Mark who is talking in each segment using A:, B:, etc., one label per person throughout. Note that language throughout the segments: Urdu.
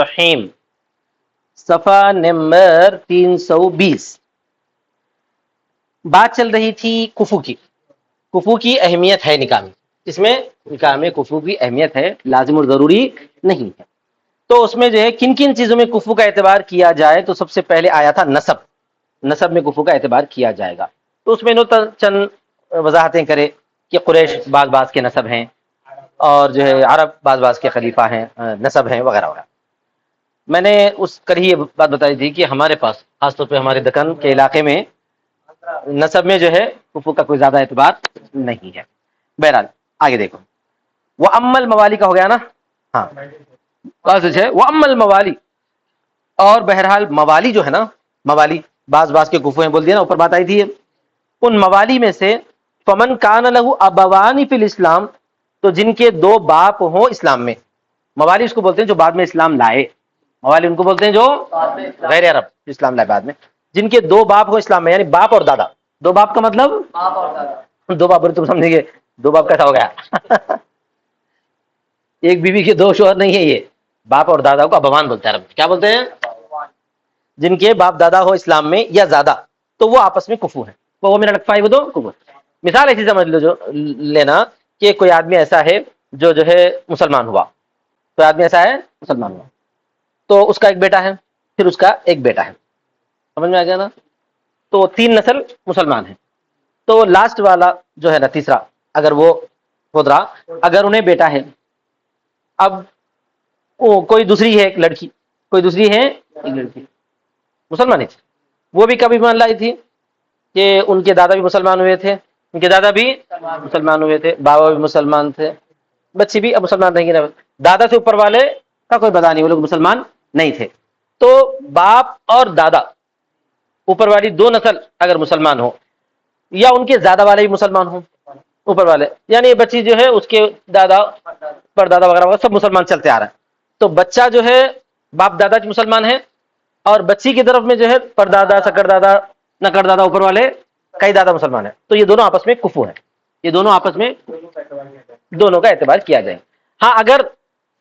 A: الرحیم، صفحہ نمبر 320۔ بات چل رہی تھی کفو کی۔ کفو کی اہمیت ہے نکاح میں، اس میں نکاح میں کفو کی اہمیت ہے، لازم اور ضروری نہیں ہے۔ تو اس میں جو ہے کن کن چیزوں میں کفو کا اعتبار کیا جائے، تو سب سے پہلے آیا تھا نسب، نسب میں کفو کا اعتبار کیا جائے گا۔ تو اس میں چند وضاحتیں کرے کہ قریش بعض بعض کے نسب ہیں، اور جو ہے عرب بعض بعض کے خلیفہ ہیں، نسب ہیں وغیرہ وغیرہ۔ میں نے اس کل ہی یہ بات بتائی تھی کہ ہمارے پاس خاص طور پہ ہمارے دکن کے علاقے میں نسب میں جو ہے کفو کا کوئی زیادہ اعتبار نہیں ہے۔ بہرحال آگے دیکھو، وہ امل موالی کا ہو گیا نا، ہاں سچ ہے، وہ امل موالی، اور بہرحال موالی جو ہے نا، موالی بعض بعض کے کفو ہیں بول دیا نا، اوپر بات آئی تھی، ان موالی میں سے فمن کان لہو ابوانی فی الاسلام، تو جن کے دو باپ ہوں اسلام میں، موالی اس کو بولتے ہیں جو بعد میں اسلام لائے، موالی ان کو بولتے ہیں جو غیر عرب اسلام لائے بعد میں، جن کے دو باپ ہو اسلام میں، یعنی باپ اور دادا۔ دو باپ کا مطلب دو باپ، تم سمجھیں گے دو باپ کیسا ہو گیا ایک بیوی کے دو شوہر نہیں ہے، یہ باپ اور دادا کو ابوان بولتے ہیں عرب، کیا بولتے ہیں؟ جن کے باپ دادا ہو اسلام میں یا زیادہ، تو وہ آپس میں کفو ہیں، وہ میرا لگتا ہے وہ دو کفو۔ مثال ایسی سمجھ لو جو لینا کہ کوئی آدمی ایسا ہے جو ہے مسلمان ہوا، کوئی آدمی ایسا ہے مسلمان ہوا، تو اس کا ایک بیٹا ہے، پھر اس کا ایک بیٹا ہے، سمجھ میں آ گیا نا؟ تو تین نسل مسلمان ہیں، تو لاسٹ والا جو ہے نا تیسرا، اگر وہ خود رہا، اگر انہیں بیٹا ہے، اب کوئی دوسری ہے ایک لڑکی، کوئی دوسری ہے ایک لڑکی، مسلمان تھی، وہ بھی کبھی مان لائی تھی کہ ان کے دادا بھی مسلمان ہوئے تھے، ان کے دادا بھی مسلمان ہوئے تھے، بابا بھی مسلمان تھے، بچے بھی اب مسلمان نہیں رہے، دادا سے اوپر والے کا کوئی پتہ نہیں، وہ لوگ مسلمان نہیں تھے۔ تو باپ اور دادا اوپر والی دو نسل اگر مسلمان ہو، یا ان کے زیادہ والے بھی مسلمان ہوں اوپر والے، یعنی یہ بچی جو ہے اس کے دادا پردادا وغیرہ وغیرہ سب مسلمان چلتے آ رہے ہیں، تو بچہ جو ہے باپ دادا کی مسلمان ہے، اور بچی کی طرف میں جو ہے پردادا سکر دادا نکر دادا اوپر والے کئی دادا مسلمان ہیں، تو یہ دونوں آپس میں کفو ہیں، یہ دونوں آپس میں دونوں کا اعتبار کیا جائے۔ ہاں اگر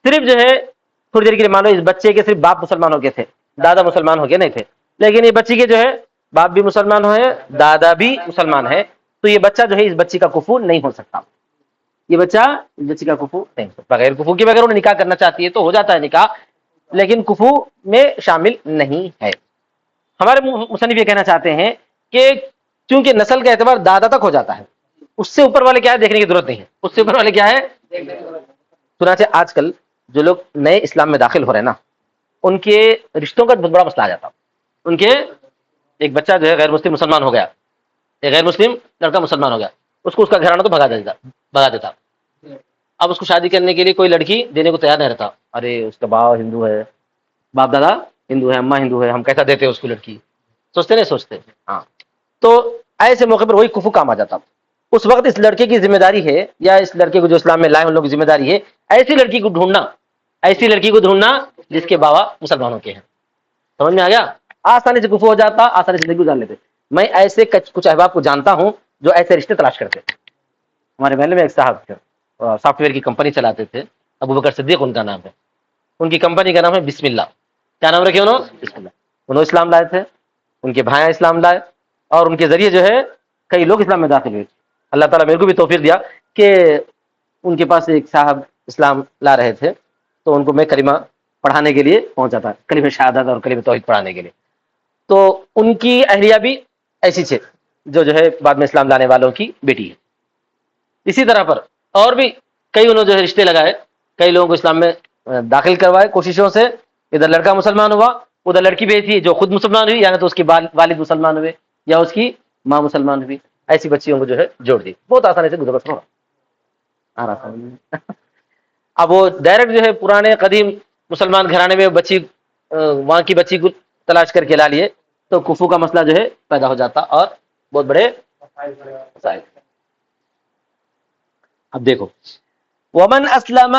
A: صرف جو ہے تھوڑی دیر کے لیے مان لو اس بچے کے صرف باپ مسلمان ہو گئے تھے، دادا مسلمان ہو گئے نہیں تھے، لیکن یہ بچی کے جو ہے باپ بھی مسلمان ہوئے، دادا بھی مسلمان ہے، تو یہ بچہ جو ہے اس بچی کا کفو نہیں ہو سکتا، یہ بچہ اس بچی کا کفو نہیں ہو سکتا، بغیر کفو کے بغیر انہیں نکاح کرنا چاہتی ہے تو ہو جاتا ہے نکاح، لیکن کفو میں شامل نہیں ہے۔ ہمارے مصنف یہ کہنا چاہتے ہیں کہ چونکہ نسل کا اعتبار دادا تک ہو جاتا ہے، اس سے اوپر والے کیا ہے دیکھنے کی ضرورت نہیں ہے، اس سے اوپر والے کیا ہے۔ چنانچہ آج کل جو لوگ نئے اسلام میں داخل ہو رہے ہیں نا، ان کے رشتوں کا بہت بڑا مسئلہ آ جاتا، ان کے ایک بچہ جو ہے غیر مسلم مسلمان ہو گیا، ایک غیر مسلم لڑکا مسلمان ہو گیا، اس کو اس کا گھرانہ تو بھگا دیتا، اب اس کو شادی کرنے کے لیے کوئی لڑکی دینے کو تیار نہیں رہتا، ارے اس کا باپ ہندو ہے، باپ دادا ہندو ہے، اماں ہندو ہے، ہم کیسا دیتے ہیں اس کو لڑکی، سوچتے نہیں سوچتے، ہاں۔ تو ایسے موقع پر وہی کفو کام آ جاتا، اس وقت اس لڑکے کی ذمہ داری ہے، یا اس لڑکے کو جو اسلام میں لائے ان لوگوں کی ذمہ داری ہے ایسی لڑکی کو ڈھونڈنا، ایسی لڑکی کو ڈھونڈنا جس کے بابا مسلمانوں کے ہیں، سمجھ میں آ گیا؟ آسانی سے کفو ہو جاتا، آسانی سے گزار لیتے۔ میں ایسے کچھ احباب کو جانتا ہوں جو ایسے رشتے تلاش کرتے تھے۔ ہمارے محلے میں ایک صاحب تھے، سافٹ ویئر کی کمپنی چلاتے تھے، ابو بکر صدیق ان کا نام ہے، ان کی کمپنی کا نام ہے بسم اللہ، کیا نام رکھے انہوں؟ بسم اللہ۔ انہوں اسلام لائے تھے، ان کے بھائی اسلام لائے، اور ان کے ذریعے جو ہے کئی لوگ اسلام میں داخل ہوئے۔ اللہ تعالیٰ میرے کو بھی توفیق دیا کہ ان کے پاس ایک صاحب اسلام لا رہے تھے، تو ان کو میں کلمہ پڑھانے کے لیے پہنچا تھا، کلمہ شہادت اور کلمہ توحید پڑھانے کے لیے۔ تو ان کی اہلیہ بھی ایسی تھے جو ہے بعد میں اسلام لانے والوں کی بیٹی ہے۔ اسی طرح پر اور بھی کئی انہوں جو ہے رشتے لگائے، کئی لوگوں کو اسلام میں داخل کروائے کوششوں سے، ادھر لڑکا مسلمان ہوا، ادھر لڑکی بھی تھی جو خود مسلمان ہوئی، یعنی تو اس کے والد مسلمان ہوئے یا اس کی ماں مسلمان ہوئی، ایسی بچیوں کو جو ہے جوڑ دی، بہت آسانی سے گزر بسر ہو رہا۔ اب وہ ڈائریکٹ جو ہے پرانے قدیم مسلمان گھرانے میں بچی وہاں کی بچی کو تلاش کر کے لا لیے، تو کفو کا مسئلہ جو ہے پیدا ہو جاتا اور بہت بڑے مسائل۔ اب دیکھو، ومن اسلم،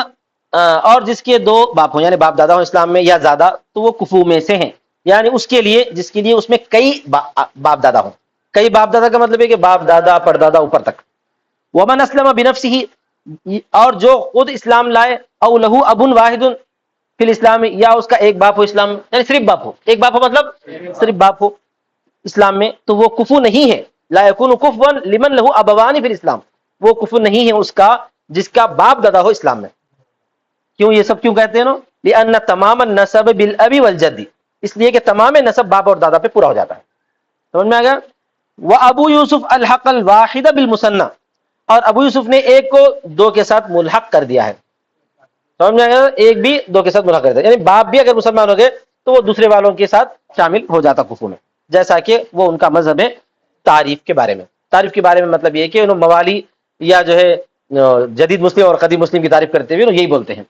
A: اور جس کے دو باپ ہوں، یعنی باپ دادا ہوں اسلام میں یا زیادہ، تو وہ کفو میں سے ہیں، یعنی اس کے لیے جس کے لیے اس میں کئی باپ دادا ہوں۔ کئی باپ دادا کا مطلب ہے کہ باپ دادا پردادا اوپر تک۔ ومن اسلم بنفسہ، اور جو خود اسلام لائے، او لہو ابن واحد، فی الاسلام، یا اس کا ایک باپ ہو اسلام میں، یعنی صرف باپ ہو، ایک باپ ہو مطلب صرف باپ ہو اسلام میں، تو وہ کفو نہیں ہے. لا یکون کفوا لمن له ابوان فی الاسلام، وہ کفو نہیں ہے اس کا جس کا باپ دادا ہو اسلام میں. کیوں یہ سب کیوں کہتے ہیں نا؟ لأن تمام النسب بالابی والجد، اس لیے کہ تمام نسب باپ اور دادا پہ پورا ہو جاتا ہے. سمجھ میں آ گیا؟ وابو یوسف الحق الواحد بالمثنى، اور ابو یوسف نے ایک کو دو کے ساتھ ملحق کر دیا ہے. سمجھ میں آ گیا؟ ایک بھی دو کے ساتھ ملحق کر دیا، یعنی باپ بھی اگر مسلمان ہو گئے تو وہ دوسرے والوں کے ساتھ شامل ہو جاتا کفر میں، جیسا کہ وہ ان کا مذہب ہے. تعریف کے بارے میں، تعریف کے بارے میں مطلب یہ کہ انہوں موالی یا جو ہے جدید مسلم اور قدیم مسلم کی تعریف کرتے ہوئے یہی بولتے ہیں.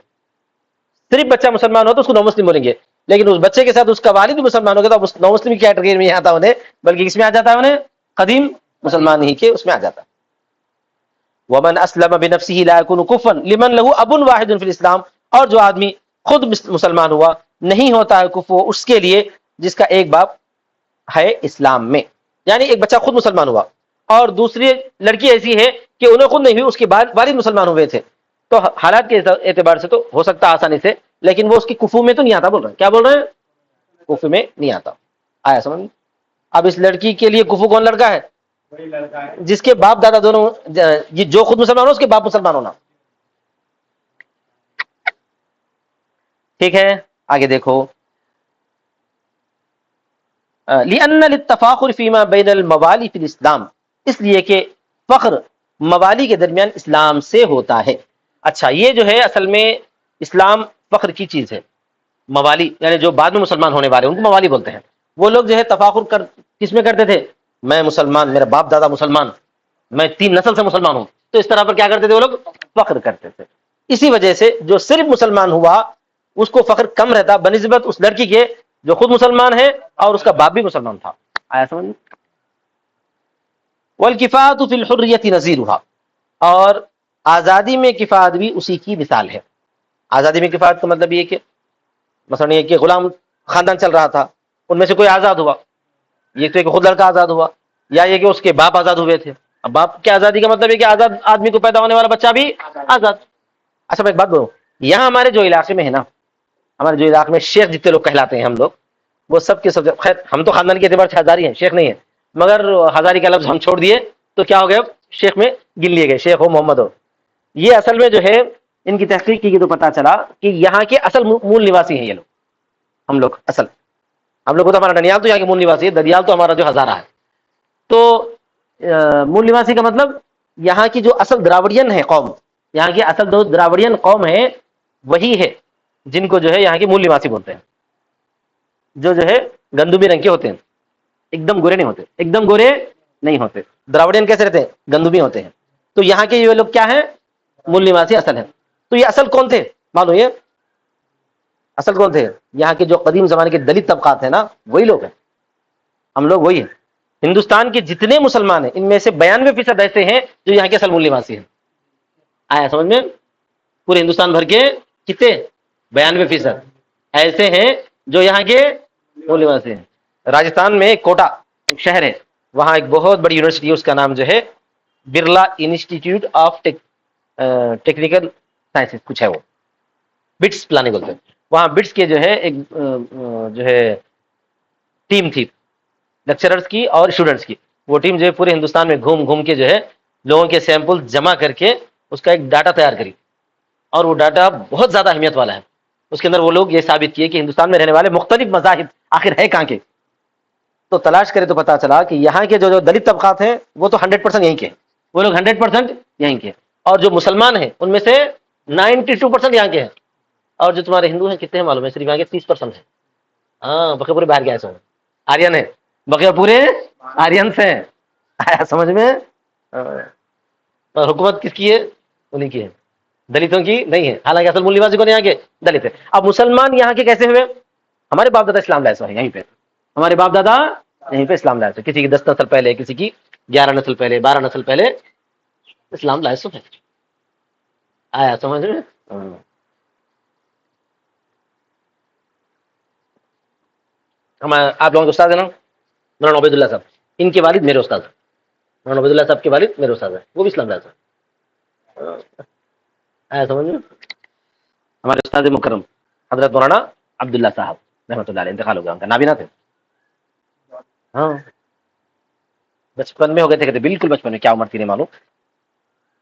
A: صرف بچہ مسلمان ہو تو اس کو نو مسلم بولیں گے، لیکن اس بچے کے ساتھ اس کا والد بھی مسلمان ہو گیا تو نو مسلم کی کیٹیگری میں نہیں آتا انہیں، بلکہ کس میں آ جاتا ہے انہیں؟ قدیم مسلمان ہی کے اس میں آ جاتا ہے. ومن اسلم بنفسه لا يكون كفوا لمن له اب واحد في الاسلام، اور جو آدمی خود مسلمان ہوا نہیں ہوتا ہے کفر اس کے لیے جس کا ایک باپ ہے اسلام میں. یعنی ایک بچہ خود مسلمان ہوا اور دوسری لڑکی ایسی ہے کہ انہیں خود نہیں ہوئی، اس کے بعد والد مسلمان ہوئے تھے، تو حالات کے اعتبار سے تو ہو سکتا آسانی سے، لیکن وہ اس کی کفو میں تو نہیں آتا. بول رہے ہیں کیا بول رہے ہیں؟ کفو میں نہیں آتا. آیا سمجھ؟ اب اس لڑکی کے لیے کفو کون لڑکا ہے؟ جس کے باپ دادا دونوں، یہ جو خود مسلمان ہو اس کے باپ مسلمان ہونا. ٹھیک ہے آگے دیکھو. لأن التفاخر فيما بين الموالي في الاسلام، اس لیے کہ فخر موالی کے درمیان اسلام سے ہوتا ہے. اچھا یہ جو ہے اصل میں اسلام فخر کی چیز ہے. موالی یعنی جو بعد میں مسلمان ہونے والے ان کو موالی بولتے ہیں. وہ لوگ جو ہے تفاخر کس میں کرتے تھے؟ میں مسلمان، میرا باپ دادا مسلمان، میں 3 نسل سے مسلمان ہوں، تو اس طرح پر کیا کرتے تھے وہ لوگ؟ فخر کرتے تھے. اسی وجہ سے جو صرف مسلمان ہوا اس کو فخر کم رہتا بنسبت اس لڑکی کے جو خود مسلمان ہے اور اس کا باپ بھی مسلمان تھا. آیا سمجھ؟ والکفایۃ فی الحریۃ نظیرها، اور آزادی میں کفایت بھی اسی کی مثال ہے. آزادی میں کفایت کا مطلب یہ کہ مثلا یہ کہ غلام خاندان چل رہا تھا، ان میں سے کوئی آزاد ہوا، یہ تو ایک خود لڑکا آزاد ہوا، یا یہ کہ اس کے باپ آزاد ہوئے تھے. اب باپ کی آزادی کا مطلب ہے کہ آزاد آدمی کو پیدا ہونے والا بچہ بھی آزاد. اچھا میں ایک بات بولوں، یہاں ہمارے جو علاقے میں ہے نا، ہمارے جو علاقے میں شیخ جتنے لوگ کہلاتے ہیں ہم لوگ، وہ سب کے سب، خیر ہم تو خاندان کے اعتبار سے ہزاری ہیں، شیخ نہیں ہے، مگر ہزاری کا لفظ ہم چھوڑ دیے تو کیا ہو گیا؟ شیخ میں گن لیے گئے، شیخ ہو محمد ہو. یہ اصل میں جو ہے ان کی تحقیق کی تو پتا چلا کہ یہاں کے اصل مول نواسی ہیں یہ لوگ. ہم لوگ اصل، ہم لوگ کو تو ہمارا ننیال تو یہاں کے مول نواسی ہے، دریال تو ہمارا جو ہزارہ ہے. تو مول نواسی کا مطلب یہاں کی جو اصل دراوڑین ہے قوم، یہاں کی اصل جو دراوڑین قوم ہے وہی ہے جن کو جو ہے یہاں کے مول نواسی بولتے ہیں. جو ہے گندمی رنگ کے ہوتے ہیں، ایک دم گورے نہیں ہوتے، ایک دم گورے نہیں ہوتے. دراوڑین کیسے رہتے ہیں؟ گندمی ہوتے ہیں. تو یہاں کے یہ لوگ کیا ہیں؟ مول نواسی اصل ہیں. تو یہ اصل کون تھے معلوم؟ یہ اصل کون تھے؟ یہاں کے جو قدیم زمانے کے دلت طبقات ہیں نا، وہی لوگ ہیں. ہم لوگ وہی ہیں. ہندوستان کے جتنے مسلمان ہیں ان میں سے 92% ایسے ہیں جو یہاں کے اصل مول نواسی ہیں. آیا سمجھ میں؟ پورے ہندوستان بھر کے کتنے؟ 92% ایسے ہیں جو یہاں کے مول نواسی ہیں. راجستھان میں کوٹا ایک شہر ہے، وہاں ایک بہت بڑی یونیورسٹی ہے، اس کا نام جو ہے Birla institute of technical sciences کچھ ہے، وہ بٹس پلاننگ بولتے ہیں. وہاں بٹس کے جو ہے ایک جو ہے ٹیم تھی لیکچررز کی اور اسٹوڈنٹس کی. وہ ٹیم جو ہے پورے ہندوستان میں گھوم گھوم کے جو ہے لوگوں کے سیمپل جمع کر کے اس کا ایک ڈاٹا تیار کری، اور وہ ڈاٹا بہت زیادہ اہمیت والا ہے. اس کے اندر وہ لوگ یہ ثابت کیے کہ ہندوستان میں رہنے والے مختلف مذاہب آخر ہے کہاں کے. تو تلاش کرے تو پتا چلا کہ یہاں کے جو دلت طبقات ہیں وہ تو 100% یہیں کے، وہ لوگ 100% یہیں کے. اور جو مسلمان ہیں ان میں سے 92% یہاں کے ہیں. اور جو تمہارے ہندو ہیں کتنے ہیں معلوم ہے؟ صرف یہاں کے 30% ہیں. ہاں بقیہ پورے باہر گئے سو آرین ہے، بقیہ پورے آرینس ہیں. آیا سمجھ میں؟ اور حکومت کس کی ہے؟ انہیں کی ہے، دلتوں کی نہیں ہے. حالانکہ اصل مول نواسی کون یہاں کے؟ دلت ہے. اب مسلمان یہاں کے کیسے ہوئے؟ ہمارے باپ دادا اسلام لائے سو ہے یہیں پہ، ہمارے باپ دادا یہیں پہ اسلام لائے سو. کسی کی 10 نسل پہلے، کسی کی 11 نسل پہلے، 12 نسل پہلے اسلام لائے سو ہے. آیا سمجھ میں؟ ہم آپ لوگوں کے استاد ہیں نا مولانا عبید اللہ صاحب، ان کے والد میرے استاد ہیں. مولانا عبید اللہ صاحب کے والد میرے استاد ہیں، وہ بھی اسلام لائے سو. آیا سمجھ میں؟ ہمارے استاد مکرم حضرت مولانا عبداللہ صاحب رحمۃ اللہ علیہ، انتقال ہو گیا ان کا، نابینا تھے. ہاں بچپن میں ہو گئے تھے، کہتے بالکل بچپن میں، کیا عمر تھی نہیں معلوم،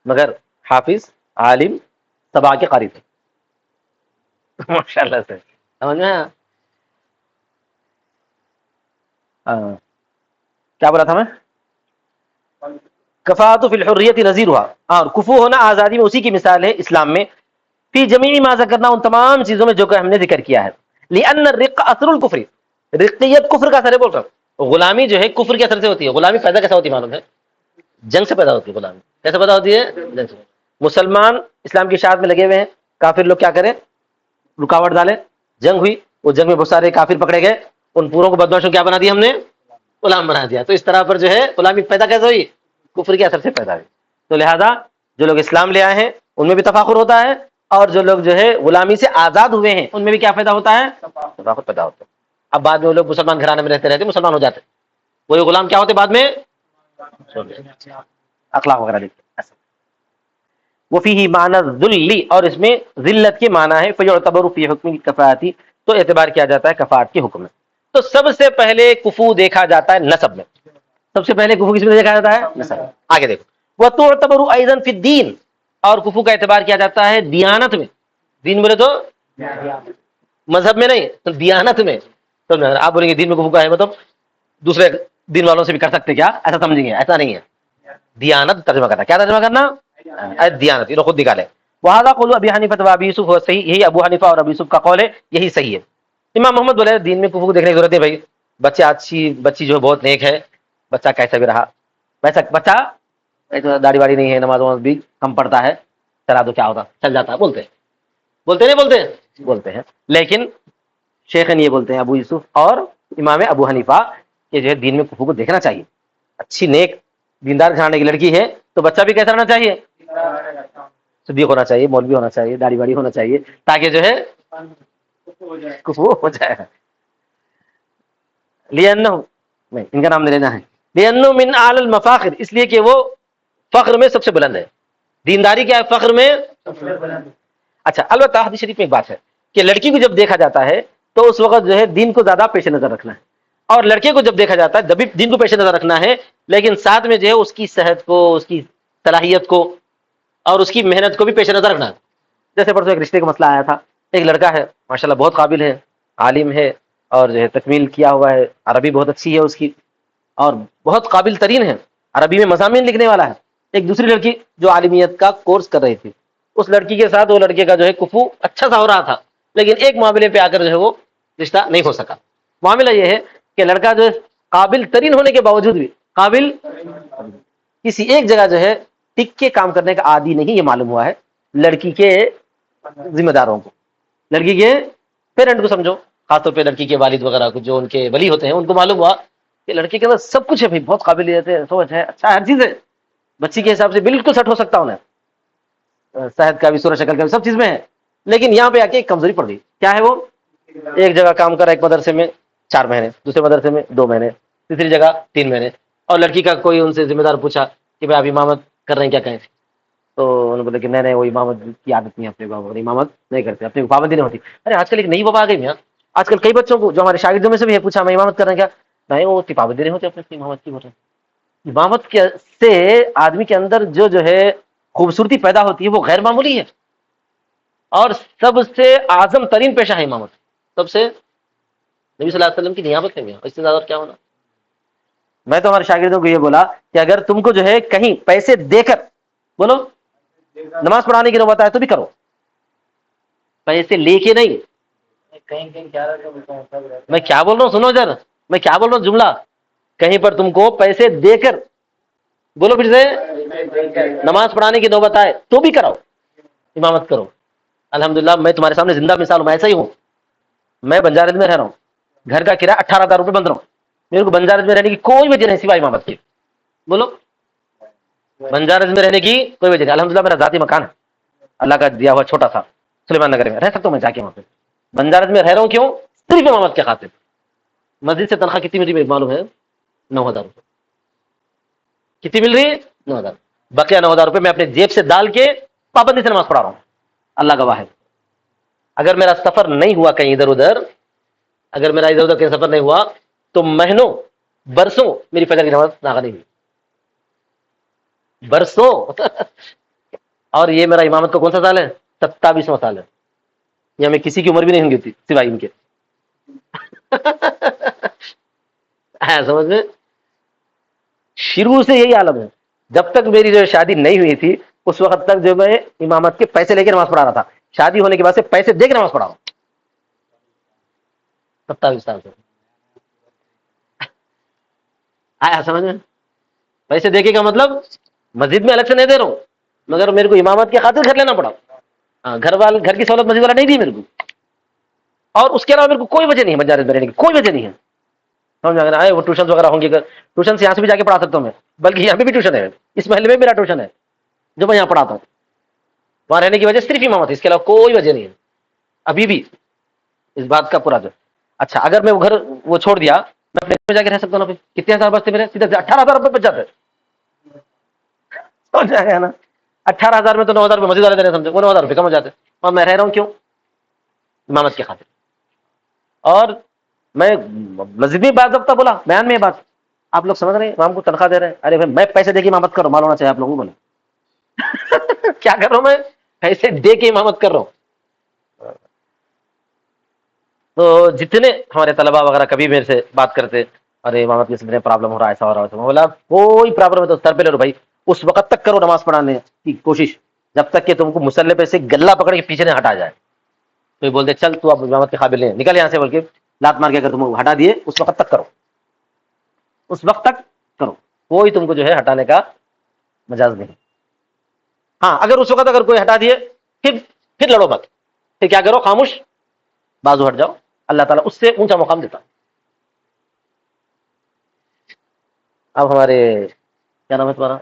A: مگر حافظ، عالم، سبا کے قاری تھے. ماشاء اللہ سے سمجھ میں آیا؟ ہاں. کیا بولا تھا میں؟ کفاۃ فی الحریت نظیر ہوا، اور کفو ہونا آزادی میں اسی کی مثال ہے اسلام میں. فی جمیع ما ذکرنا، ان تمام چیزوں میں جو کہ ہم نے ذکر کیا ہے. لأن الرق اثر الکفر، رقیت کفر کا اثر ہے. بول رہا ہوں غلامی جو ہے کفر کے اثر سے ہوتی ہے. غلامی پیدا کیسا ہوتی ہے معلوم ہے؟ جنگ سے پیدا ہوتی ہے. غلامی کیسے پیدا ہوتی ہے؟ جنگ سے. مسلمان اسلام کی اشاعت میں لگے ہوئے ہیں، کافر لوگ کیا کریں؟ رکاوٹ ڈالے. جنگ ہوئی، وہ جنگ میں بہت سارے کافر پکڑے گئے، ان پوروں کو بدماشوں کیا بنا دیا ہم نے؟ غلام بنا دیا. تو اس طرح پر جو ہے غلامی پیدا کیسے ہوئی؟ کفر کے اثر سے پیدا ہوئی. تو لہذا جو لوگ اسلام لے آئے ہیں ان میں بھی تفاخر ہوتا ہے، اور جو لوگ جو ہے غلامی سے آزاد ہوئے ہیں ان میں بھی کیا پیدا ہوتا ہے؟ تفاخر پیدا ہوتا ہے. اب بعد میں وہ لوگ مسلمان گھرانے میں رہتے مسلمان ہو جاتے، وہی غلام کیا ہوتے بعد میں؟ اخلاق وغیرہ دیکھتے. وفیہ معنی الذل، اور اس میں ذلت کے معنی ہے. فیعتبر فی حکم الکفاۃ، تو اعتبار کیا جاتا ہے کفات کے حکم میں. تو سب سے پہلے کفو دیکھا جاتا ہے نسب میں. سب سے پہلے کفو کس میں دیکھا جاتا ہے؟ نسب. آگے دیکھو، وتعتبر ایضا فی الدین، اور کفو کا اعتبار کیا جاتا ہے دیانت میں. دین بولے تو مذہب میں نہیں، تو دیانت میں. تو آپ بولیں گے دین میں کفو کا ہے مطلب دوسرے دین والوں سے بھی کر سکتے کیا؟ ایسا سمجھیں گے، ایسا نہیں ہے. دیانت ترجمہ کرنا، کیا ترجمہ کرنا؟ دیانت. یہ خود نکالے. وہذا قول ابی حنیفہ و ابی یوسف، صحیح یہی ابو حنیفہ اور ابی یوسف کا قول ہے، یہی صحیح ہے. امام محمد بولے دین میں کفو کو دیکھنے کی ضرورت ہے بھائی. بچی جو ہے بہت نیک ہے، بچہ کیسا بھی رہا، ویسا بچہ داڑھی واڑی نہیں ہے، نماز وماز بھی کم پڑتا ہے، چلا تو کیا ہوتا، چل جاتا ہے. بولتے نہیں بولتے ہیں. لیکن شیخین یہ بولتے ہیں ابو یوسف اور امام ابو حنیفہ کہ جو ہے دین میں کفو کو دیکھنا چاہیے. اچھی نیک دیندار گھرانے کی لڑکی ہے تو بچہ بھی کیسا رہنا چاہیے؟ صدیق ہونا چاہیے، مولوی ہونا چاہیے، داڑھی واڑی ہونا چاہیے، تاکہ جو ہے کفو ہو جائے. لأنہ، نہیں ان کا نام نہیں لینا ہے. لأنہ من اعلی المفاخر، اس لیے کہ وہ فخر میں سب سے بلند ہے. دینداری کیا ہے؟ فخر میں. اچھا البتہ حدیث شریف میں ایک بات ہے کہ لڑکی کو جب دیکھا جاتا ہے تو اس وقت جو ہے دین کو زیادہ پیش نظر رکھنا ہے، اور لڑکے کو جب دیکھا جاتا ہے جب بھی دین کو پیش نظر رکھنا ہے، لیکن ساتھ میں جو ہے اس کی صحت کو، اس کی صلاحیت کو اور اس کی محنت کو بھی پیش نظر رکھنا ہے. جیسے پرسوں ایک رشتے کا مسئلہ آیا تھا، ایک لڑکا ہے ماشاءاللہ بہت قابل ہے، عالم ہے، اور جو ہے تکمیل کیا ہوا ہے، عربی بہت اچھی ہے اس کی، اور بہت قابل ترین ہے، عربی میں مضامین لکھنے والا ہے. ایک دوسری لڑکی جو عالمیت کا کورس کر رہی تھی، اس لڑکی کے ساتھ وہ لڑکے کا جو ہے کفو اچھا سا ہو رہا تھا، لیکن ایک معاملے پہ آ کر جو ہے وہ رشتہ نہیں ہو سکا. معاملہ یہ ہے کہ لڑکا جو ہے قابل ترین ہونے کے باوجود بھی قابل کسی ایک جگہ جو ہے ٹک کے کام کرنے کا عادی نہیں، یہ معلوم ہوا ہے لڑکی کے ذمہ داروں کو، لڑکی کے پیرنٹ کو سمجھو، خاص طور پہ لڑکی کے والد وغیرہ کو، جو ان کے ولی ہوتے ہیں، ان کو معلوم ہوا کہ لڑکی کے اندر سب کچھ ہے بھائی، بہت قابلیت ہے، سوچ ہے، اچھا ہر چیز ہے، بچی کے حساب سے بالکل سیٹ ہو سکتا ہوں، صحت کا بھی، صورت شکل کا بھی، سب چیز میں ہے. لیکن یہاں پہ آ کے ایک کمزوری پڑ گئی. کیا ہے وہ؟ ایک جگہ کام کرا، ایک مدرسے میں 4 مہینے، دوسرے مدرسے میں 2 مہینے، تیسری جگہ 3 مہینے. اور لڑکی کا کوئی ان سے ذمہ دار پوچھا کہ بھائی آپ امامت کر رہے ہیں کیا؟ کہیں تو انہوں نے بولے کہ نہیں وہ امامت کی عادت نہیں ہے اپنے کو، امامت نہیں کرتے، اپنے کو پابندی نہیں ہوتی. ارے آج کل ایک نئی وبا آ گئی. آج کل کئی بچوں کو جو ہمارے شاگردوں میں سے بھی ہے پوچھا میں امامت کر رہے ہیں کیا؟ نہیں وہ پابندی نہیں ہوتی اپنے امامت کی. امامت کے سے آدمی کے اندر جو ہے خوبصورتی پیدا ہوتی ہے وہ غیر معمولی ہے، اور سب سے اعظم ترین پیشہ ہے امامت. سب سے نبی صلی اللہ علیہ وسلم کی نیابت ہے، اس سے زیادہ اور کیا ہونا. میں تو ہمارے شاگردوں کو یہ بولا کہ اگر تم کو جو ہے کہیں پیسے دے کر بولو نماز پڑھانے کی نوبت آئے تو بھی کرو، پیسے لے کے نہیں. میں کیا بول رہا ہوں سنو ذرا، میں کیا بول رہا ہوں جملہ، کہیں پر تم کو پیسے دے کر بولو پھر سے نماز پڑھانے کی نوبت آئے تو بھی کراؤ، امامت کرو. الحمدللہ میں تمہارے سامنے زندہ مثال ہوں، میں ایسا ہی ہوں. میں بنجارے میں رہ رہا ہوں، گھر کا کرایہ 18,000 روپے بند رہا ہوں، میرے کو بنجارے میں رہنے کی کوئی وجہ نہیں سوائے امامت کی. بولو بنجارے میں رہنے کی کوئی وجہ نہیں. الحمدللہ میرا ذاتی مکان ہے، اللہ کا دیا ہوا چھوٹا سا سلیمان نگر میں، رہ سکتا ہوں میں جا کے وہاں پہ. بنجارے میں رہ رہا ہوں کیوں؟ صرف امامت کے خاطر. مسجد سے تنخواہ کتنی مل رہی ہے معلوم ہے؟ 9,000 روپے. کتنی مل رہی ہے؟ 9,000. بقیہ 9,000 روپے میں اپنے جیب سے ڈال کے پابندی سے نماز پڑھا رہا ہوں، اللہ گواہ ہے. اگر میرا سفر نہیں ہوا کہیں ادھر ادھر، اگر میرا ادھر ادھر کہیں سفر نہیں ہوا تو مہینوں برسوں میری فجر کی نماز ناغا نہیں ہوئی، برسوں اور یہ میرا امامت کا کون سا سال ہے؟ 27واں سال ہے، یا میں کسی کی عمر بھی نہیں ہوتی سوائے ان کے سمجھ میں؟ شروع سے یہی عالم ہے، جب تک میری جو شادی نہیں ہوئی تھی اس وقت تک جو میں امامت کے پیسے لے کے نماز پڑھا رہا تھا، شادی ہونے کے بعد سے پیسے دے کے نماز پڑھا رہا ہوں 27 سال سے۔ آیا سمجھ میں؟ پیسے دے کے کا مطلب مسجد میں الگ سے نہیں دے رہا ہوں، مگر میرے کو امامت کی خاطر گھر لینا پڑا، گھر کی سہولت مسجد والا نہیں دی میرے کو، اور اس کے علاوہ میرے کو کوئی وجہ نہیں ہے مجالس میں رہنے کی، کوئی وجہ نہیں ہے، سمجھ آ گیا؟ وہ ٹیوشن وغیرہ ہوں گے، ٹیوشن سے یہاں سے بھی جا کے پڑھا سکتا ہوں میں، بلکہ یہاں پہ بھی ٹیوشن ہے، اس محلے میں میرا ٹیوشن ہے جو میں یہاں پڑھاتا ہوں، وہاں رہنے کی وجہ صرف امامت ہے، اس کے علاوہ کوئی وجہ نہیں ہے ابھی بھی اس بات کا پورا جو۔ اچھا اگر میں وہ گھر وہ چھوڑ دیا، میں اپنے گھر میں جا کے رہ سکتا ہوں نا؟ کتنے ہزار بچتے میرے؟ سیدھے 18,000 روپے بچ جاتے، سمجھ آ گیا نا؟ 18,000 میں تو 9,000 روپے مسجد والے دینے سمجھے، وہ 9,000 روپے کم ہو جاتے، اور میں رہ رہا ہوں کیوں؟ امامت کی خاطر۔ اور میں مسجد میں باضابطہ بولا، بیان میں یہ بات آپ لوگ سمجھ رہے ہیں، امام کو تنخواہ دے رہے ہیں، ارے بھائی میں پیسے دے کے امامت کر رہا ہوں، معلوم ہونا چاہیے آپ لوگوں کو، کیا کر رہا ہوں میں؟ پیسے دے کے امامت کر رہا ہوں۔ تو جتنے ہمارے طلبا وغیرہ کبھی میرے سے بات کرتے، ارے امامت کے سلسلے میں پرابلم ہو رہا ہے، ایسا ہو رہا ہے، بولا کوئی پرابلم ہے تو سر پہ لے لو بھائی، اس وقت تک کرو نماز پڑھانے کی کوشش جب تک کہ تم کو مصلی پہ سے گلہ پکڑ کے پیچھے نہ ہٹا جائے، تو یہ بولتے چل تو اب امامت کے قابل نہیں، نکل یہاں سے، بول کے لات مار کے اگر تم ہٹا دیے اس وقت تک کرو، اس وقت تک کرو، کوئی تم کو جو ہے ہٹانے کا مجاز نہیں۔ ہاں اگر اس وقت اگر کوئی ہٹا دیے پھر لڑو مت، پھر کیا کرو؟ خاموش بازو ہٹ جاؤ، اللہ تعالیٰ اس سے اونچا مقام دیتا۔ اب ہمارے کیا نام ہے تمہارا؟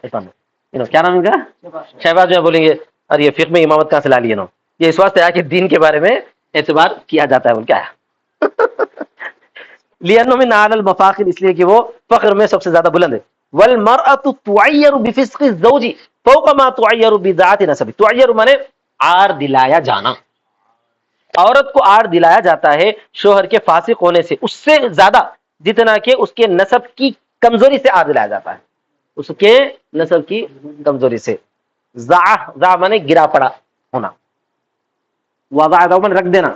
A: کیا نام ہے کا؟ شہباز جو ہے بولیں گے ارے یہ فقہ میں امامت کہاں سے لا لیے نا؟ یہ اس واسطے آیا کہ دین کے بارے میں اعتبار کیا جاتا ہے، بول کیا ہے لِأَنَّهُ مِنْ أَعْلَى الْمَفَاخِرِ، اس لیے کہ وہ فخر میں سب سے زیادہ بلند ہے۔ وَالْمَرْأَةُ تُعَيَّرُ بِفِسْقِ الزَّوْجِ فَوْقَ مَا تُعَيَّرُ بِذَاتِ نَسَبِ، تعیر مانے عار دلایا جانا، عورت کو عار دلایا جاتا ہے شوہر کے فاسق ہونے سے اس سے زیادہ جتنا کہ اس کے نسب کی کمزوری سے عار دلایا جاتا ہے، اس کے نسب کی کمزوری سے۔ ضع مانے گرا پڑا ہونا، وضع من رکھ دینا،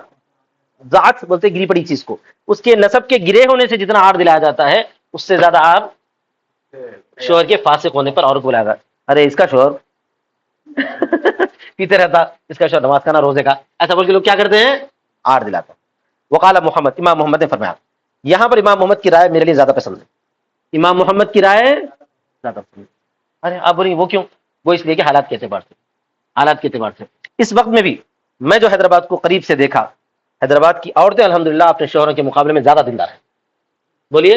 A: ذات بولتے گری پڑی چیز کو، اس کے نسب کے گرے ہونے سے جتنا عار دلایا جاتا ہے اس سے زیادہ عار شوہر کے فاسق ہونے پر عورت کو لایا جاتا ہے۔ ارے اس کا شوہر پیتے رہتا، اس کا شوہر نماز کا نہ روزے کا، ایسا بول کے لوگ کیا کرتے ہیں؟ عار دلاتا۔ وقال محمد، امام محمد نے فرمایا، یہاں پر امام محمد کی رائے میرے لیے زیادہ پسند ہے، امام محمد کی رائے زیادہ پسند ہے۔ ارے آپ بولیں وہ کیوں؟ وہ اس لیے کہ حالات کے اعتبار سے، حالات کے اعتبار سے اس وقت میں بھی میں جو حیدرآباد کو قریب سے دیکھا، حیدرآباد کی عورتیں الحمدللہ اپنے شوہروں کے مقابلے میں زیادہ دیندار ہیں، بولیے،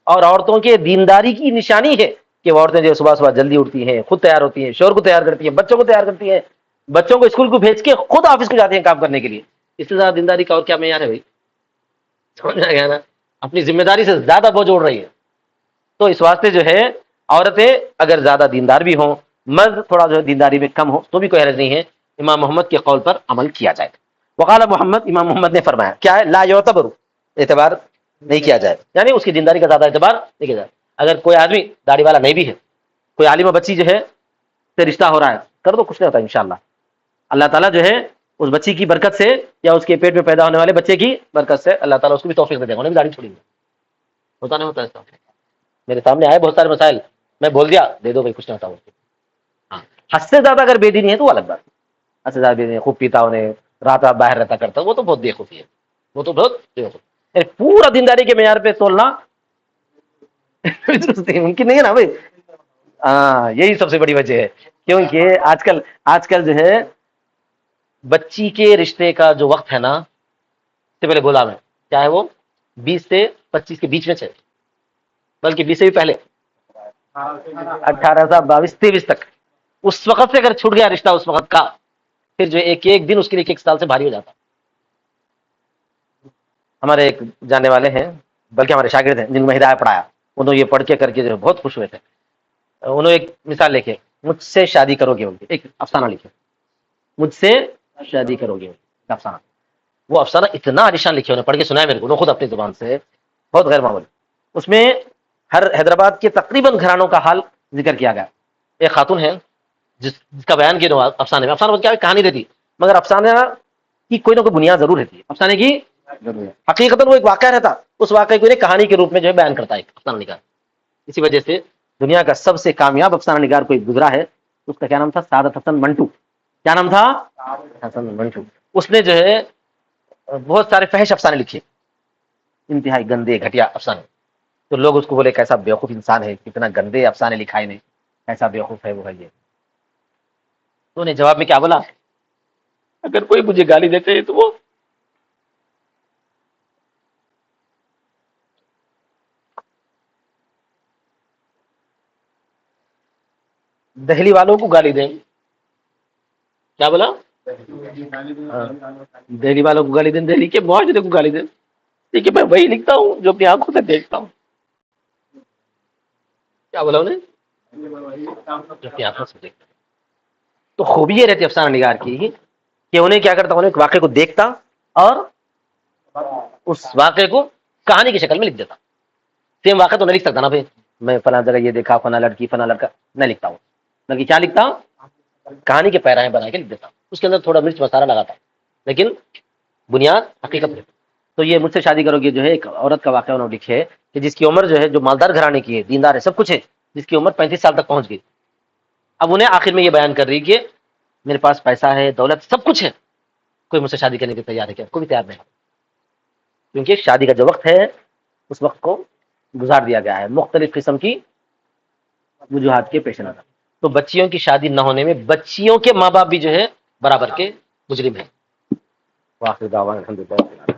A: اور عورتوں کے دینداری کی نشانی ہے کہ وہ عورتیں جو صبح صبح جلدی اٹھتی ہیں، خود تیار ہوتی ہیں، شوہر کو تیار کرتی ہیں، بچوں کو تیار کرتی ہیں، بچوں کو اسکول کو بھیج کے خود آفس کو جاتی ہیں کام کرنے کے لیے، اس سے زیادہ دینداری کا اور کیا معیار ہے بھائی؟ سمجھ آ گیا نا؟ اپنی ذمہ داری سے زیادہ بوجھ اڑ رہی ہے۔ تو اس واسطے جو ہے عورتیں اگر زیادہ دیندار بھی ہوں، مرد تھوڑا جو ہے دینداری میں کم ہو، تو بھی کوئی حرج نہیں ہے، امام محمد کے قول پر عمل کیا جائے۔ وقال محمد، امام محمد نے فرمایا کیا ہے؟ لا یعتبر، اعتبار نہیں کیا جائے، یعنی اس کی دینداری کا زیادہ اعتبار نہیں کیا جائے۔ اگر کوئی آدمی داڑھی والا نہیں بھی ہے، کوئی عالمہ بچی جو ہے سے رشتہ ہو رہا ہے، کر دو، کچھ نہیں ہوتا انشاءاللہ، اللہ تعالیٰ جو ہے اس بچی کی برکت سے یا اس کے پیٹ میں پیدا ہونے والے بچے کی برکت سے اللہ تعالیٰ اس کو بھی توفیق دے دے گا، انہیں بھی داڑھی چھوڑیں گے، ہوتا نہیں ہوتا ایسا؟ میرے سامنے آئے بہت سارے مسائل، میں بول دیا دے دو بھائی، کچھ نہیں ہوتا اس کو۔ ہاں حد سے زیادہ اگر بے دینی ہے تو وہ الگ بات ہے، حد سے زیادہ بے دینی ہے، خوب پیتا انہیں رات رات باہر رہتا کرتا، وہ تو بہت بے وقوفی ہے، وہ تو بہت بے وقوفی، پورا دینداری کے معیار پہ تولنا ممکن نہیں ہے نا بھائی۔ ہاں یہی سب سے بڑی وجہ ہے، کیونکہ آج کل جو ہے بچی کے رشتے کا جو وقت ہے نا، سے پہلے بولا میں، چاہے وہ 20 سے 25 کے بیچ میں سے، بلکہ 20 سے بھی پہلے، 18 سے 22 23 تک، اس وقت سے اگر چھوٹ گیا رشتہ اس وقت کا، پھر جو ایک ایک دن اس کے لیے ایک سال سے بھاری ہو جاتا۔ ہمارے ایک جاننے والے ہیں، بلکہ ہمارے شاگرد ہیں جن کو میں ہدایہ پڑھایا، انہوں یہ پڑھ کے کر کے جو ہے بہت خوش ہوئے تھے، انہوں نے ایک مثال لکھے، مجھ سے شادی کرو گے، ان کی ایک افسانہ لکھے، مجھ سے شادی کرو گے، افسانہ. وہ افسانہ اتنا عالیشان لکھے، انہوں نے پڑھ کے سنایا میرے کو خود اپنی زبان سے، بہت غیر معمولی. اس میں ہر حیدرآباد کے تقریباً گھرانوں کا حال ذکر کیا گیا. ایک خاتون ہے جس کا بیان کیا افسانے میں. افسانہ کیا کہانی رہتی، مگر افسانہ کی کوئی نہ کوئی بنیاد ضرور رہتی ہے. افسانے کی حقیقت وہ ایک واقعہ رہتا، اس واقعے کو کہانی کے روپ میں جو ہے بیان کرتا ہے افسانہ نگار. اسی وجہ سے دنیا کا سب سے کامیاب افسانہ نگار کوئی گزرا ہے، اس کا کیا نام تھا؟ سعادت حسن منٹو. کیا نام تھا؟ حسن منٹو. اس نے جو ہے بہت سارے فحش افسانے لکھے، انتہائی گندے گھٹیا افسانے. تو لوگ اس کو بولے کیسا بیوقوف انسان ہے، کتنا گندے افسانے لکھائے نے، ایسا بیوقوف ہے وہ ہے یہ. تو نے جواب میں کیا بولا؟ اگر کوئی مجھے گالی دیتے ہے تو وہ دہلی والوں کو گالی دیں. کیا بولا؟ ہاں، دہلی والوں کو گالی دیں، دہلی کے معاشرے کو گالی دیں. دیکھیے میں وہی لکھتا ہوں جو اپنی آنکھوں سے دیکھتا ہوں. کیا بولا انہیں؟ جو اپنی آنکھوں سے دیکھتا ہوں. تو خوبی یہ رہتی افسانہ نگار کی کہ انہیں کیا کرتا، انہیں ایک واقعے کو دیکھتا اور اس واقعے کو کہانی کی شکل میں لکھ دیتا. سیم واقعہ تو نہیں لکھ سکتا نا بھائی، میں فلاں جگہ یہ دیکھا، فلاں لڑکی فلاں لڑکا نہیں لکھتا ہوں، بلکہ کیا لکھتا ہوں؟ کہانی کے پیراہیں بنا کے لکھ دیتا ہوں. اس کے اندر تھوڑا مرچ مسالہ لگاتا ہوں، لیکن بنیاد حقیقت ہے. تو یہ مجھ سے شادی کرو گے جو ہے ایک عورت کا واقعہ انہوں نے لکھے کہ جس کی عمر جو ہے، جو مالدار گھرانے کی ہے، دیندار ہے، سب کچھ ہے، جس کی عمر 35 سال تک پہنچ گئی. اب انہیں آخر میں یہ بیان کر رہی کہ میرے پاس پیسہ ہے، دولت، سب کچھ ہے، کوئی مجھ سے شادی کرنے کے تیار ہے کیا؟ کوئی بھی تیار نہیں، کیونکہ شادی کا جو وقت ہے اس وقت کو گزار دیا گیا ہے مختلف قسم کی وجوہات کے پیش نظر. تو بچیوں کی شادی نہ ہونے میں بچیوں کے ماں باپ بھی جو ہے برابر کے مجرم ہیں. واخر دعوانا الحمدللہ.